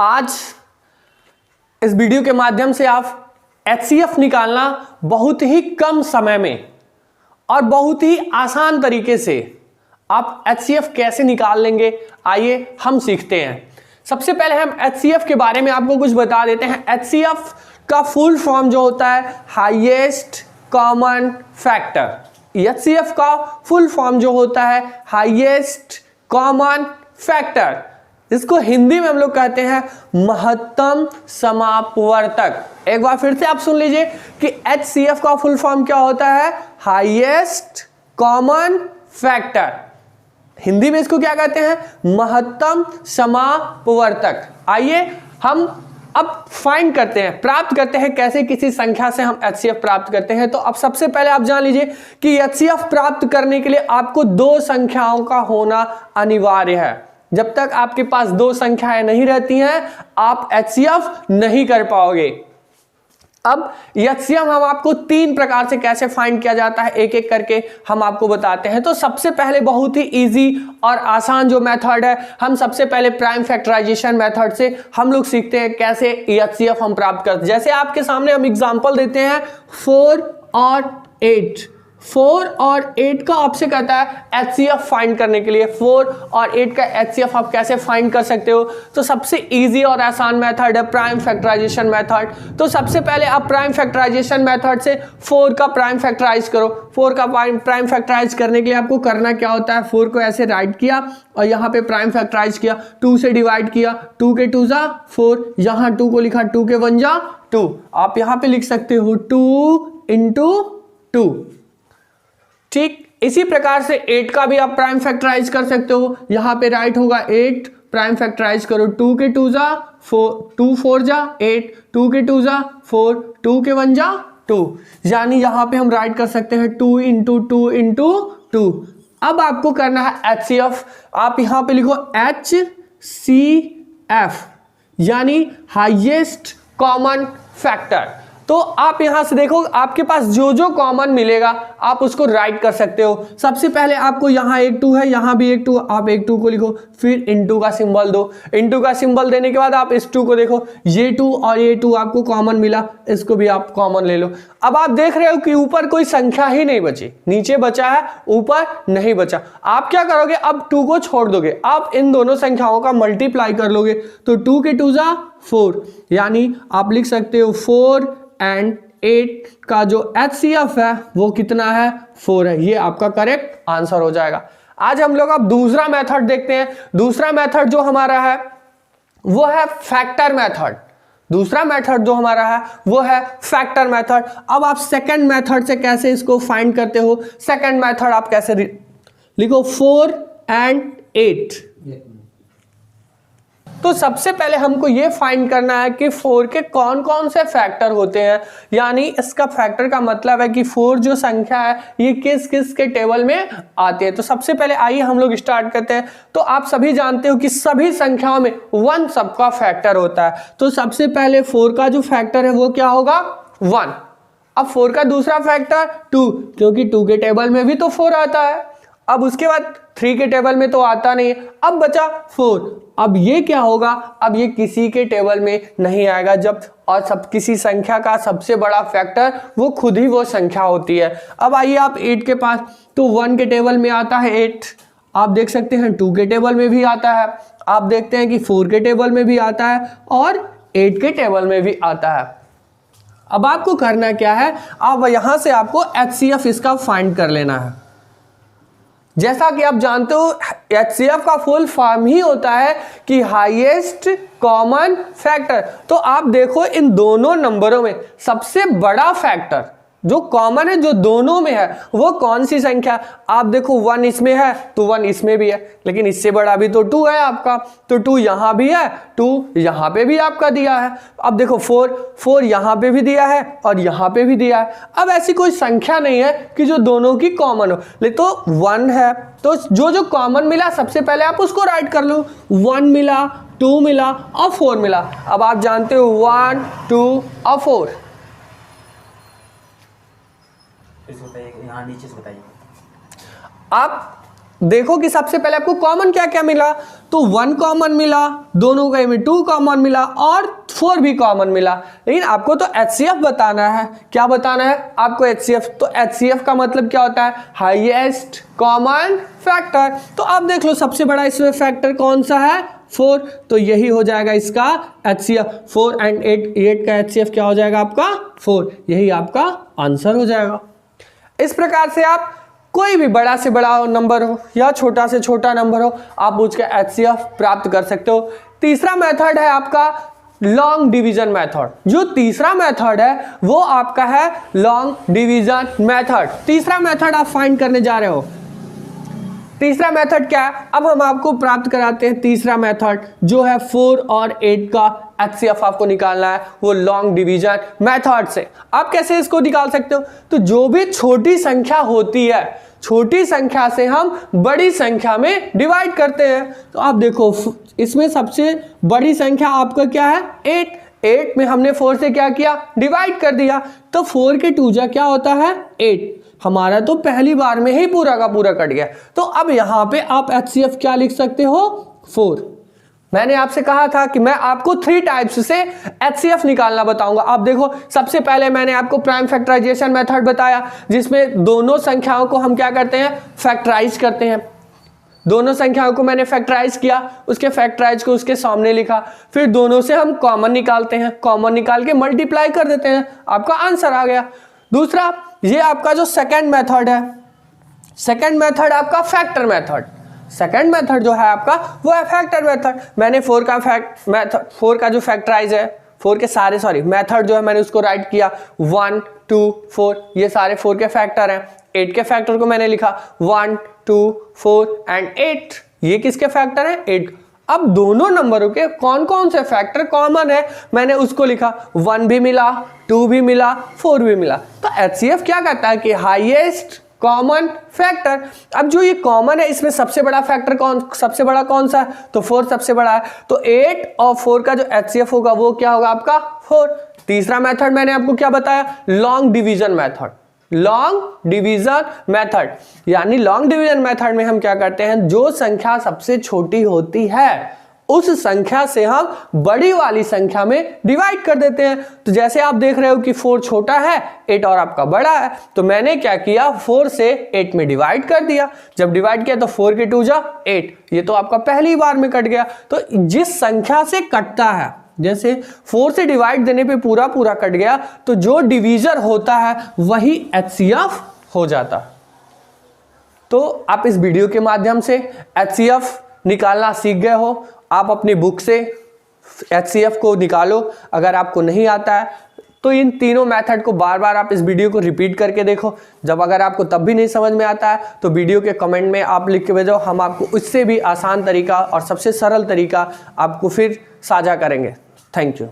आज इस वीडियो के माध्यम से आप HCF निकालना बहुत ही कम समय में और बहुत ही आसान तरीके से आप HCF कैसे निकाल लेंगे, आइए हम सीखते हैं। सबसे पहले हम HCF के बारे में आपको कुछ बता देते हैं। HCF का फुल फॉर्म जो होता है हाईएस्ट कॉमन फैक्टर। HCF का फुल फॉर्म जो होता है हाईएस्ट कॉमन फैक्टर, इसको हिंदी में हम लोग कहते हैं महत्तम समापवर्तक। एक बार फिर से आप सुन लीजिए कि HCF का फुल फॉर्म क्या होता है, हाईएस्ट कॉमन फैक्टर। हिंदी में इसको क्या कहते हैं, महत्तम समापवर्तक। आइए हम अब फाइंड करते हैं, प्राप्त करते हैं कैसे किसी संख्या से हम HCF प्राप्त करते हैं। तो अब सबसे पहले आप जान लीजिए कि HCF प्राप्त करने के लिए आपको दो संख्याओं का होना अनिवार्य है। जब तक आपके पास दो संख्याएं नहीं रहती हैं आप HCF नहीं कर पाओगे। अब HCF हम आपको तीन प्रकार से कैसे फाइंड किया जाता है एक एक करके हम आपको बताते हैं। तो सबसे पहले बहुत ही इजी और आसान जो मेथड है, हम सबसे पहले प्राइम फैक्टराइजेशन मेथड से हम लोग सीखते हैं कैसे HCF हम प्राप्त करते हैं। जैसे आपके सामने हम एग्जांपल देते हैं 4 और 8। 4 और 8 का आपसे कहता है HCF फाइंड करने के लिए 4 और 8 का HCF आप कैसे फाइंड कर सकते हो। तो सबसे इजी और आसान मेथड है प्राइम फैक्टराइजेशन मेथड। तो सबसे पहले आप प्राइम फैक्टराइजेशन मेथड से 4 का प्राइम फैक्टराइज करो। 4 का प्राइम फैक्टराइज करने के लिए आपको करना क्या होता है, 4 को ऐसे राइट किया और यहाँ पे प्राइम फैक्टराइज किया, 2 से डिवाइड किया, 2 के 2 जा 4, यहाँ 2 को लिखा, 2 के 1 जा 2। आप यहाँ पे लिख सकते हो 2 इंटू 2। ठीक इसी प्रकार से 8 का भी आप प्राइम फैक्टराइज कर सकते हो। यहां पे राइट होगा 8, प्राइम फैक्टराइज करो, 2 के 2 जा 4, 2 4 जा 8, 2 के 2 जा 4, 2 के 1 जा 2। यानी यहां पे हम राइट कर सकते हैं 2 इंटू 2 इंटू 2। अब आपको करना है HCF। आप यहां पे लिखो HCF यानी हाईएस्ट कॉमन फैक्टर। तो आप यहां से देखो आपके पास जो जो कॉमन मिलेगा आप उसको राइट कर सकते हो। सबसे पहले आपको यहां एक 2 है, यहां भी एक 2, आप एक 2 को लिखो, फिर इनटू का सिंबल दो। इनटू का सिंबल देने के बाद आप इस 2 को देखो, ये 2 और ये 2 आपको कॉमन मिला, इसको भी आप कॉमन ले लो। अब आप देख रहे हो कि ऊपर कोई संख्या ही नहीं बची, नीचे बचा है ऊपर नहीं बचा। आप क्या करोगे, अब 2 को छोड़ दोगे, आप इन दोनों संख्याओं का मल्टीप्लाई कर लोगे। तो 2 के 2 जा 4, यानी आप लिख सकते हो 4 एंड 8 का जो HCF है वो कितना है, 4 है। ये आपका करेक्ट आंसर हो जाएगा। आज हम लोग अब दूसरा मेथड देखते हैं। दूसरा मेथड जो हमारा है वो है फैक्टर मेथड। दूसरा मेथड जो हमारा है वो है फैक्टर मेथड। अब आप सेकंड मेथड से कैसे इसको फाइंड करते हो, सेकंड मेथड आप कैसे लिखो 4 एंड 8। तो सबसे पहले हमको ये फाइंड करना है कि 4 के कौन कौन से फैक्टर होते हैं। यानी इसका फैक्टर का मतलब है कि 4 जो संख्या है ये किस किस के टेबल में आती है। तो सबसे पहले आइए हम लोग स्टार्ट करते हैं। तो आप सभी जानते हो कि सभी संख्याओं में 1 सबका फैक्टर होता है। तो सबसे पहले 4 का जो फैक्टर है वो क्या होगा, 1। अब 4 का दूसरा फैक्टर 2, क्योंकि 2 के टेबल में भी तो 4 आता है। अब उसके बाद 3 के टेबल में तो आता नहीं है, अब बचा 4। अब ये क्या होगा, अब ये किसी के टेबल में नहीं आएगा जब, और सब किसी संख्या का सबसे बड़ा फैक्टर वो खुद ही वो संख्या होती है। अब आइए आप 8 के पास, तो 1 के टेबल में आता है 8, आप देख सकते हैं 2 के टेबल में भी आता है, आप देखते हैं कि 4 के टेबल में भी आता है और 8 के टेबल में भी आता है। अब आपको करना क्या है, अब यहां से आपको HCF इसका फाइंड कर लेना है। जैसा कि आप जानते हो HCF का फुल फॉर्म ही होता है कि हाईएस्ट कॉमन फैक्टर। तो आप देखो इन दोनों नंबरों में सबसे बड़ा फैक्टर जो कॉमन है, जो दोनों में है, वो कौन सी संख्या। आप देखो 1 इसमें है तो 1 इसमें भी है, लेकिन इससे बड़ा भी तो 2 है आपका, तो 2 यहां भी है, 2 यहां पे भी आपका दिया है। अब देखो 4 यहां पे भी दिया है और यहां पे भी दिया है। अब ऐसी कोई संख्या नहीं है कि जो दोनों की कॉमन हो। ले तो 1 है, तो जो जो कॉमन मिला सबसे पहले आप उसको राइट कर लो। 1 मिला, 2 मिला और 4 मिला। अब आप जानते हो 1 2 और 4। यहाँ नीचे से बताइए। आप देखो कि सबसे पहले आपको कॉमन क्या क्या मिला, तो 1 कॉमन मिला, दोनों के में 2 कॉमन मिला और 4 भी कॉमन मिला। लेकिन आपको तो HCF बताना है। क्या बताना है आपको? HCF। तो HCF का मतलब क्या होता है? Highest common factor. तो अब देख लो सबसे बड़ा इसमें फैक्टर कौन सा है? 4। तो यही हो जाएगा इसका HCF। 4 and 8 का HCF क्या हो जाएगा आपका? 4। यही आपका आंसर हो जाएगा। इस प्रकार से आप कोई भी बड़ा से बड़ा नंबर हो या छोटा से छोटा नंबर हो, आप उसका HCF प्राप्त कर सकते हो। तीसरा मेथड है आपका लॉन्ग डिवीजन मेथड। जो तीसरा मेथड है वो आपका है लॉन्ग डिवीजन मेथड। तीसरा मेथड आप फाइंड करने जा रहे हो। तीसरा मेथड क्या है? अब हम आपको प्राप्त कराते हैं तीसरा मेथड, जो है 4 और 8 का HCF आपको निकालना है, वो लॉन्ग डिवीजन मेथड से। आप कैसे इसको निकाल सकते हो? तो जो भी छोटी संख्या होती है, छोटी संख्या से हम बड़ी संख्या में डिवाइड करते हैं। तो आप देखो इसमें सबसे बड़ी संख्या आपका क्या है? 8। 8 में हमने 4 से क्या किया? डिवाइड कर दिया। तो 4 के 2 जा क्या होता है? 8। हमारा तो पहली बार में ही पूरा का पूरा कट गया। तो अब यहां पे आप HCF क्या लिख सकते हो? 4। मैंने आपसे कहा था कि मैं आपको 3 टाइप्स से HCF निकालना बताऊंगा। आप देखो सबसे पहले मैंने आपको प्राइम फैक्टराइजेशन मेथड बताया, जिसमें दोनों संख्याओं को हम क्या करते हैं? फैक्टराइज करते हैं। दोनों संख्याओं को मैंने फैक्टराइज किया, उसके फैक्टराइज को उसके सामने लिखा, फिर दोनों से हम कॉमन निकालते हैं, कॉमन निकाल के मल्टीप्लाई कर देते हैं, आपका आंसर आ गया। दूसरा, ये आपका जो सेकंड मेथड है, सेकंड मेथड आपका फैक्टर मेथड। सेकंड मेथड जो है आपका वो है फैक्टर मेथड। मैंने 4 का जो फैक्टराइज है, 4 के सारे मेथड जो है मैंने उसको राइट किया 1 2 4, ये सारे 4 के फैक्टर हैं। 8 के फैक्टर को मैंने लिखा 1 2 4 एंड 8, ये किसके फैक्टर है? 8। अब दोनों नंबरों के कौन कौन से फैक्टर कॉमन है मैंने उसको लिखा, 1 भी मिला, 2 भी मिला, 4 भी मिला। तो HCF क्या कहता है कि हाईएस्ट कॉमन फैक्टर। अब जो ये कॉमन है इसमें सबसे बड़ा फैक्टर सबसे बड़ा कौन सा है? तो 4 सबसे बड़ा है। तो 8 और 4 का जो HCF होगा वो क्या होगा आपका? 4। तीसरा मेथड मैंने आपको क्या बताया? Long division method. Long division method, यानी लॉन्ग डिवीजन मेथड में हम क्या करते हैं? जो संख्या सबसे छोटी होती है उस संख्या से हम बड़ी वाली संख्या में डिवाइड कर देते हैं। तो जैसे आप देख रहे हो कि 4 छोटा है, 8 और आपका बड़ा है, तो मैंने क्या किया? 4 से 8 में डिवाइड कर दिया। जब डिवाइड किया तो 4 के 2 जा 8, ये तो आपका पहली बार में कट गया। तो जिस संख्या से कटता है, जैसे 4 से डिवाइड देने पे पूरा पूरा कट गया, तो जो डिवीजर होता है वही HCF हो जाता। तो आप इस वीडियो के माध्यम से HCF निकालना सीख गए हो। आप अपनी बुक से HCF को निकालो। अगर आपको नहीं आता है तो इन तीनों मेथड को बार बार आप इस वीडियो को रिपीट करके देखो। जब अगर आपको तब भी नहीं समझ में आता है तो वीडियो के कमेंट में आप लिख के भेजो, हम आपको इससे भी आसान तरीका और सबसे सरल तरीका आपको फिर साझा करेंगे। Thank you.